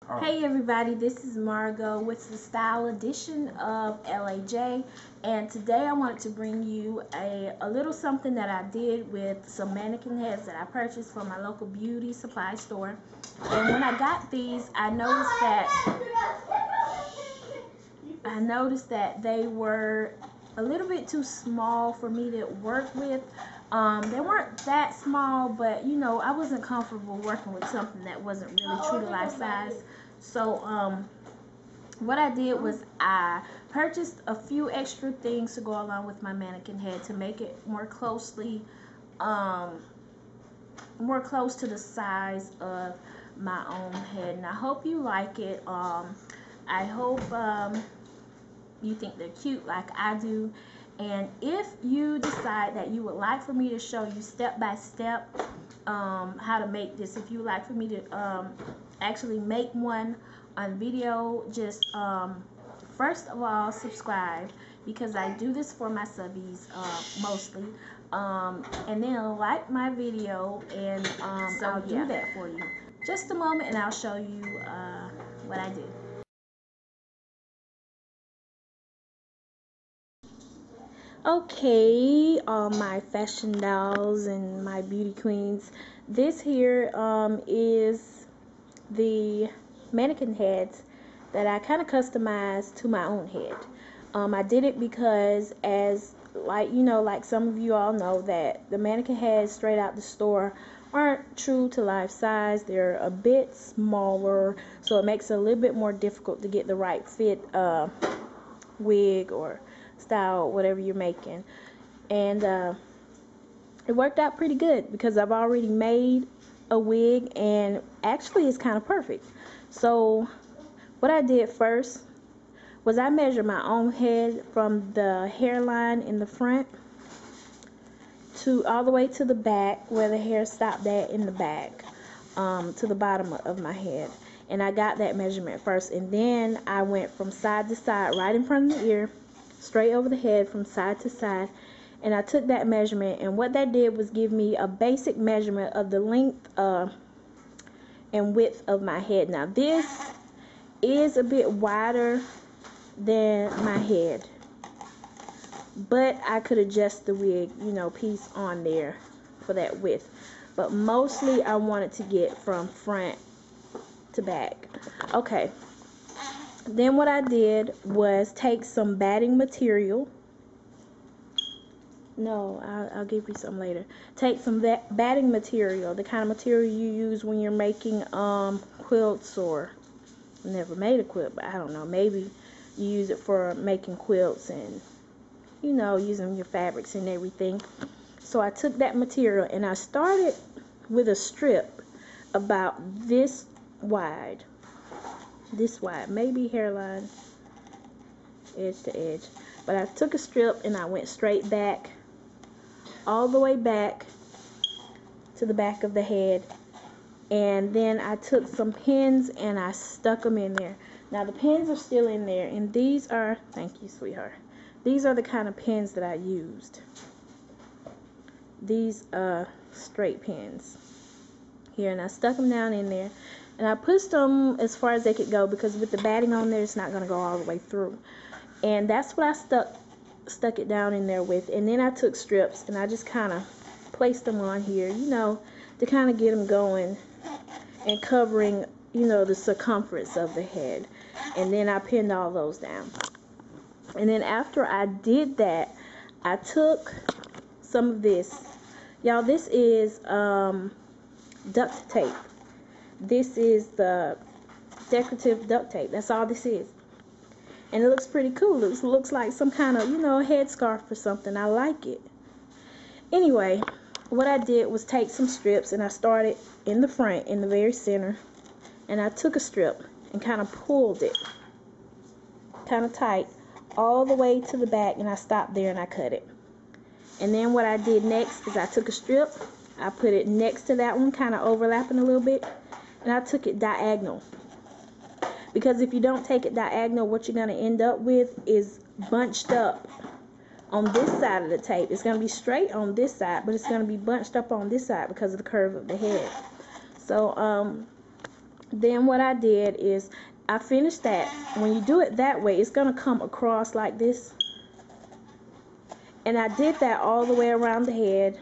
Hey everybody, this is Margot with the style edition of LAJ, and today I wanted to bring you a little something that I did with some mannequin heads that I purchased from my local beauty supply store. And when I got these, I noticed that they were a little bit too small for me to work with. They weren't that small, but you know, I wasn't comfortable working with something that wasn't really true to life size. So what I did was I purchased a few extra things to go along with my mannequin head to make it more close to the size of my own head. And I hope you like it. I hope you think they're cute like I do. And if you decide that you would like for me to show you step by step how to make this, if you would like for me to actually make one on video, just first of all subscribe, because I do this for my subbies mostly, and then like my video, and I'll do that for you. Just a moment and I'll show you what I do. Okay, all my fashion dolls and my beauty queens, this here is the mannequin heads that I kind of customized to my own head. I did it because, as like some of you all know, that the mannequin heads straight out the store aren't true to life size. They're a bit smaller, so it makes it a little bit more difficult to get the right fit wig or style, whatever you're making. And it worked out pretty good because I've already made a wig, and actually it's kind of perfect. So what I did first was I measured my own head from the hairline in the front to all the way to the back where the hair stopped at in the back, to the bottom of my head. And I got that measurement first, and then I went from side to side, right in front of the ear, straight over the head from side to side, and I took that measurement, and what that did was give me a basic measurement of the length and width of my head. Now this is a bit wider than my head, but I could adjust the wig, piece on there for that width, but mostly I wanted to get from front to back. Okay, then what I did was take some batting material. No, I'll give you some later. Take some batting material, the kind of material you use when you're making quilts, or never made a quilt, but I don't know, maybe you use it for making quilts and using your fabrics and everything. So I took that material and I started with a strip about this wide, maybe hairline edge to edge, but I took a strip and I went straight back, all the way back to the back of the head, and then I took some pins and I stuck them in there. Now the pins are still in there, and these are, thank you sweetheart, these are the kind of pins that I used. These straight pins here, and I stuck them down in there, and I pushed them as far as they could go, because with the batting on there, it's not going to go all the way through. And that's what I stuck it down in there with. And then I took strips and I just kind of placed them on here, to kind of get them going and covering, the circumference of the head. And then I pinned all those down. And then after I did that, I took some of this. Y'all, this is duct tape. This is the decorative duct tape. That's all this is. And it looks pretty cool. It looks like some kind of, headscarf or something. I like it. Anyway, what I did was take some strips, and I started in the front, in the very center, and I took a strip and kind of pulled it kind of tight all the way to the back, and I stopped there and I cut it. And then what I did next is I took a strip, I put it next to that one, kind of overlapping a little bit, and I took it diagonal. Because if you don't take it diagonal, what you're going to end up with is bunched up on this side of the tape. It's going to be straight on this side, but it's going to be bunched up on this side because of the curve of the head. So Then what I did is I finished that. When you do it that way, it's going to come across like this. And I did that all the way around the head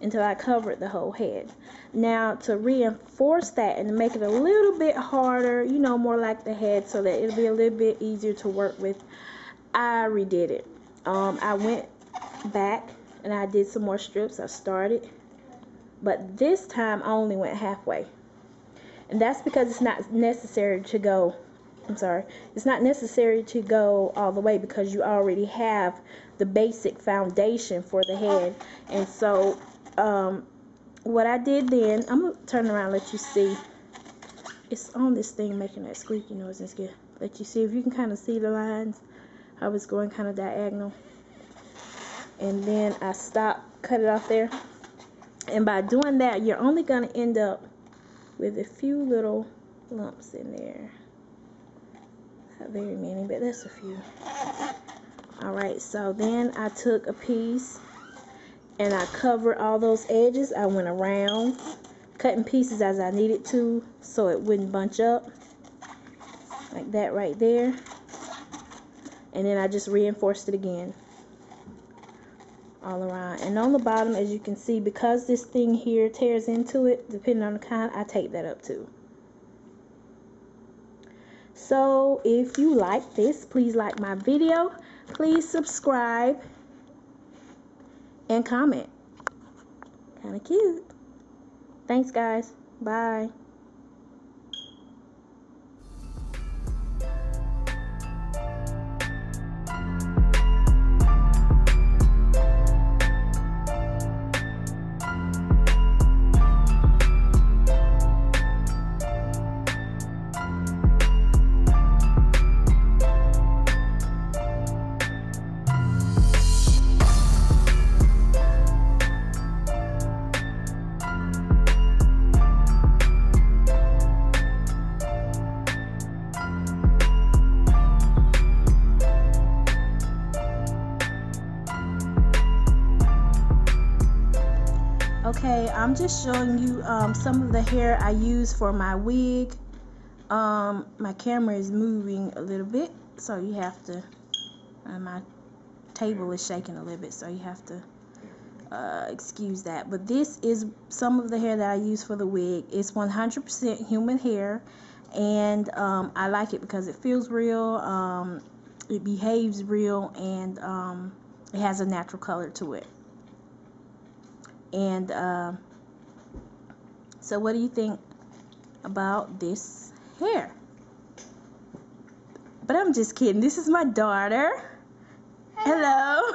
until I covered the whole head. Now, to reinforce that and to make it a little bit harder, you know, more like the head, so that it'll be a little bit easier to work with, I redid it. I went back and I did some more strips. I started, but this time I only went halfway. And that's because it's not necessary to go, it's not necessary to go all the way, because you already have the basic foundation for the head. And so what I did then, I'm going to turn around and let you see. It's on this thing making that squeaky noise. It's good. Let you see if you can kind of see the lines. I was going kind of diagonal. And then I stopped, cut it off there. And by doing that, you're only going to end up with a few little lumps in there. Not very many, but that's a few. Alright, so then I took a piece and I covered all those edges. I went around, cutting pieces as I needed to, so it wouldn't bunch up. Like that right there. And then I just reinforced it again. All around. And on the bottom, as you can see, because this thing here tears into it, depending on the kind, I tape that up too. So if you like this, please like my video, please subscribe and comment. Kind of cute. Thanks guys. Bye. Okay, I'm just showing you some of the hair I use for my wig. My camera is moving a little bit, so you have to, my table is shaking a little bit, so you have to excuse that. But this is some of the hair that I use for the wig. It's 100% human hair, and I like it because it feels real, it behaves real, and it has a natural color to it. And so what do you think about this hair? But I'm just kidding. This is my daughter. Hello.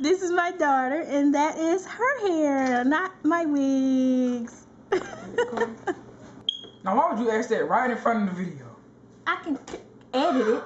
This is my daughter, and that is her hair, not my wigs. Now why would you ask that right in front of the video? I can edit it.